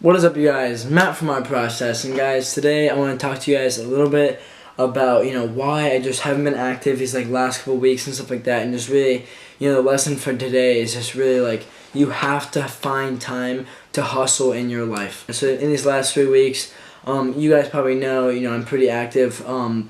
What is up, you guys? Matt from Our Process, and guys, today I want to talk to you guys a little bit about why I just haven't been active these last couple weeks and stuff like that, and just really the lesson for today is just really you have to find time to hustle in your life. So in these last 3 weeks, you guys probably know I'm pretty active on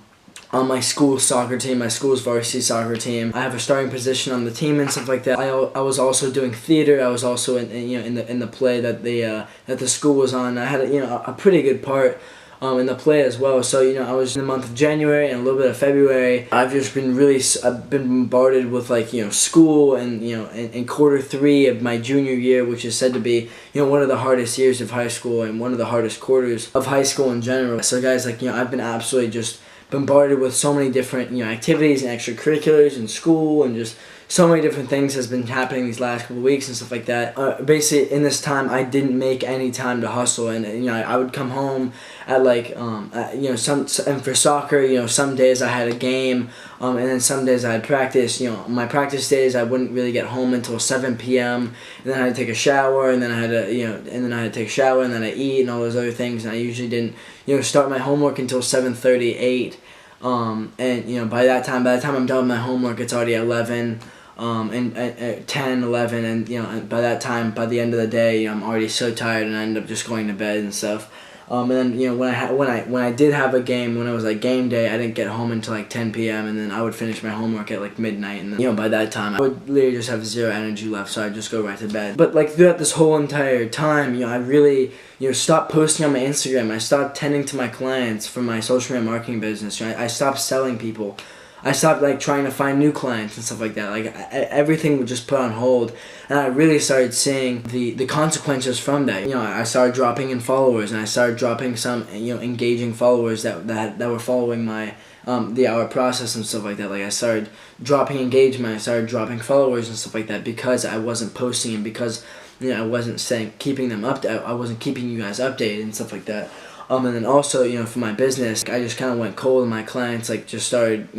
my school soccer team, my school's varsity soccer team. I have a starting position on the team and stuff like that. I was also doing theater. I was also in the play that the school was on. I had a pretty good part in the play as well. So I was in the month of January and a little bit of February. I've been bombarded with school and in quarter 3 of my junior year, which is said to be one of the hardest years of high school and one of the hardest quarters of high school in general. So guys, I've been absolutely just bombarded with so many different activities and extracurriculars in school, and just so many different things has been happening these last couple of weeks and stuff like that. Basically, in this time, I didn't make any time to hustle, and I would come home at and for soccer, some days I had a game, and then some days I had practice. My practice days I wouldn't really get home until 7 p.m. and then I had to take a shower, and then I had to take a shower, and then I eat and all those other things. And I usually didn't start my homework until 7:30, 8. And by the time I'm done with my homework, it's already 11, and 10, 11, and by the end of the day, I'm already so tired, and I end up just going to bed and stuff. And then when I did have a game, when it was game day, I didn't get home until 10 p.m. and then I would finish my homework at midnight, and then by that time I would literally just have zero energy left, so I'd just go right to bed. But throughout this whole entire time, I really stopped posting on my Instagram. I stopped tending to my clients for my social media marketing business. I stopped selling people. I stopped trying to find new clients and stuff like that. Everything was just put on hold, and I really started seeing the consequences from that. I started dropping in followers, and I started dropping some engaging followers that were following my Our Process and stuff like that. I started dropping engagement, I started dropping followers and stuff like that because I wasn't posting, and because I wasn't keeping them up. I wasn't keeping you guys updated and stuff like that. And then also, for my business, I just kind of went cold, and my clients just started,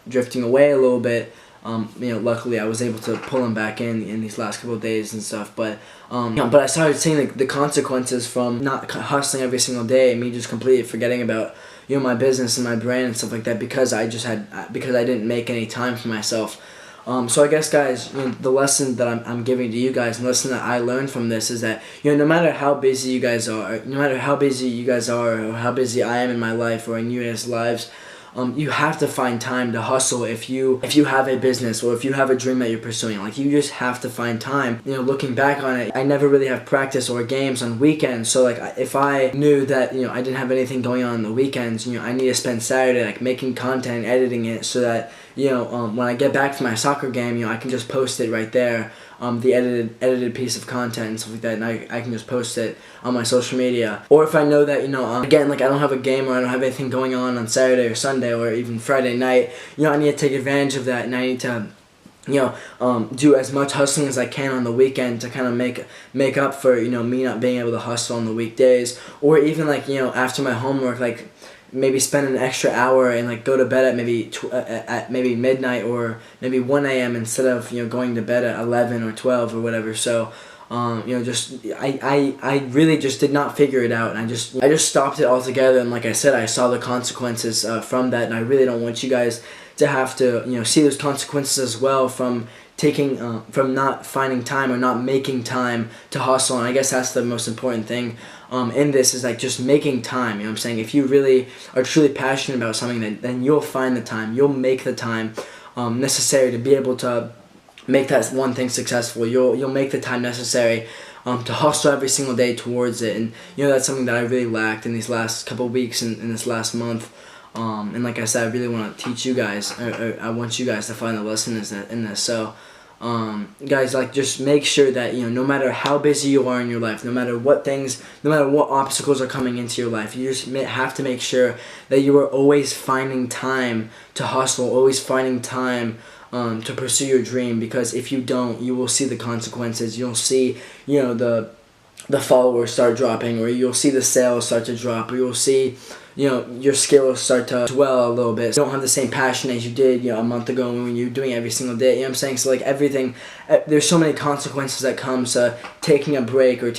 drifting away a little bit. Luckily I was able to pull them back in these last couple of days and stuff. But I started seeing the consequences from not hustling every single day, and me just completely forgetting about my business and my brand and stuff like that because I didn't make any time for myself. So I guess, guys, the lesson that I'm giving to you guys, and the lesson that I learned from this is that no matter how busy you guys are, or how busy I am in my life or in you guys' lives, you have to find time to hustle if you have a business or if you have a dream that you're pursuing. You just have to find time. Looking back on it, I never really have practice or games on weekends. So if I knew that I didn't have anything going on the weekends, I need to spend Saturday making content, editing it, so that when I get back from my soccer game, I can just post it right there, the edited piece of content and stuff like that, and I can just post it on my social media. Or if I know that again, I don't have a game or I don't have anything going on Saturday or Sunday or even Friday night, I need to take advantage of that, and I need to do as much hustling as I can on the weekend to kind of make up for me not being able to hustle on the weekdays. Or even after my homework, maybe spend an extra hour and go to bed at maybe midnight or maybe 1 a.m. instead of going to bed at 11 or 12 or whatever. So I really just did not figure it out, and I just stopped it altogether. And like I said, I saw the consequences from that, and I really don't want you guys to have to see those consequences as well from not finding time or not making time to hustle. And I guess that's the most important thing in this, is just making time. I'm saying? If you really are truly passionate about something, then you'll find the time, you'll make the time necessary to be able to make that one thing successful. You'll make the time necessary to hustle every single day towards it. And that's something that I really lacked in these last couple of weeks and in this last month. And like I said, I really want to teach you guys, or I want you guys to find the lesson in this. So guys, just make sure that no matter how busy you are in your life, no matter what obstacles are coming into your life, you just have to make sure that you are always finding time to hustle, always finding time to pursue your dream. Because if you don't, you will see the consequences. You'll see the followers start dropping, or you'll see the sales start to drop, or you'll see your skills start to swell a little bit. You don't have the same passion as you did, a month ago when you were doing it every single day. You know what I'm saying? So like everything, there's so many consequences that comes to taking a break or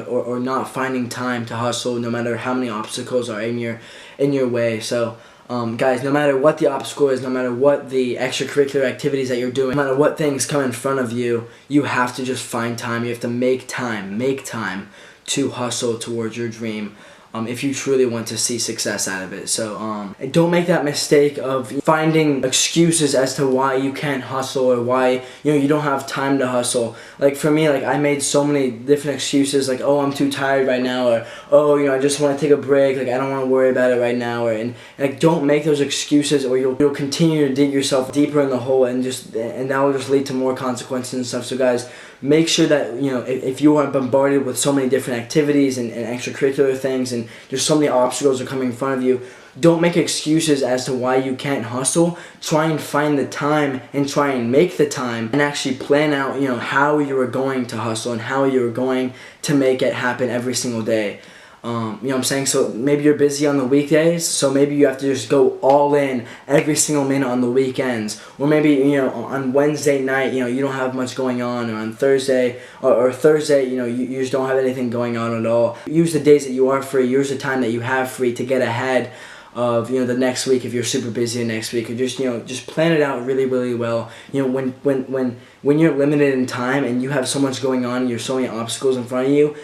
or not finding time to hustle, no matter how many obstacles are in your way. So guys, no matter what the obstacle is, no matter what the extracurricular activities that you're doing, no matter what things come in front of you, you have to just find time. You have to make time to hustle towards your dream. If you truly want to see success out of it. So don't make that mistake of finding excuses as to why you can't hustle or why you don't have time to hustle. Like for me, like I made so many different excuses, like, oh, I'm too tired right now, or oh, I just want to take a break, like I don't want to worry about it right now, and like don't make those excuses, or you'll continue to dig yourself deeper in the hole, and that will just lead to more consequences and stuff. So guys, make sure that if you are bombarded with so many different activities and extracurricular things, and there's so many obstacles are coming in front of you, don't make excuses as to why you can't hustle. Try and find the time and try and make the time, and actually plan out how you are going to hustle and how you are going to make it happen every single day. You know what I'm saying? So maybe you're busy on the weekdays, so maybe you have to just go all in every single minute on the weekends. Or maybe, on Wednesday night, you don't have much going on, or on Thursday, or Thursday, you just don't have anything going on at all. Use the days that you are free, use the time that you have free to get ahead of, the next week if you're super busy the next week. Or just plan it out really, really well. When you're limited in time and you have so much going on, you're so many obstacles in front of you,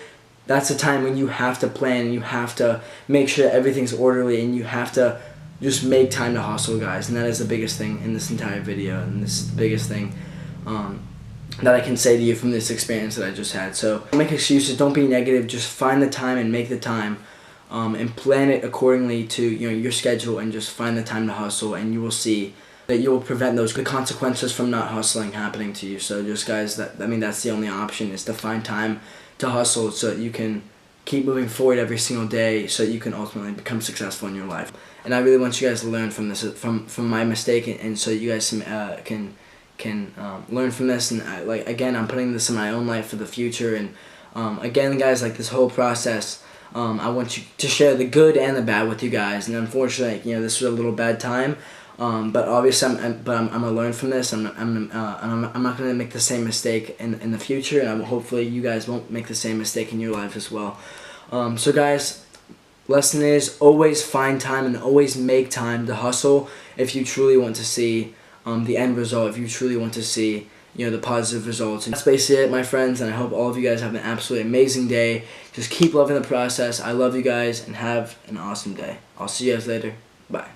that's the time when you have to plan, and you have to make sure that everything's orderly, and you have to just make time to hustle, guys. And that is the biggest thing in this entire video, and this is the biggest thing that I can say to you from this experience that I just had. So don't make excuses, don't be negative, just find the time and make the time, and plan it accordingly to your schedule, and just find the time to hustle, and you will see that you will prevent the consequences from not hustling happening to you. So just guys, that's the only option, is to find time to hustle, so that you can keep moving forward every single day, so that you can ultimately become successful in your life. And I really want you guys to learn from this, from my mistake, and so you guys can learn from this. And again, I'm putting this in my own life for the future. And again, guys, like this whole process, I want you to share the good and the bad with you guys. And unfortunately, this was a little bad time. But obviously, I'm gonna learn from this. I'm not gonna make the same mistake in the future, and hopefully you guys won't make the same mistake in your life as well. So guys, lesson is always find time and always make time to hustle if you truly want to see the end result. If you truly want to see the positive results. And that's basically it, my friends. And I hope all of you guys have an absolutely amazing day. Just keep loving the process. I love you guys, and have an awesome day. I'll see you guys later. Bye.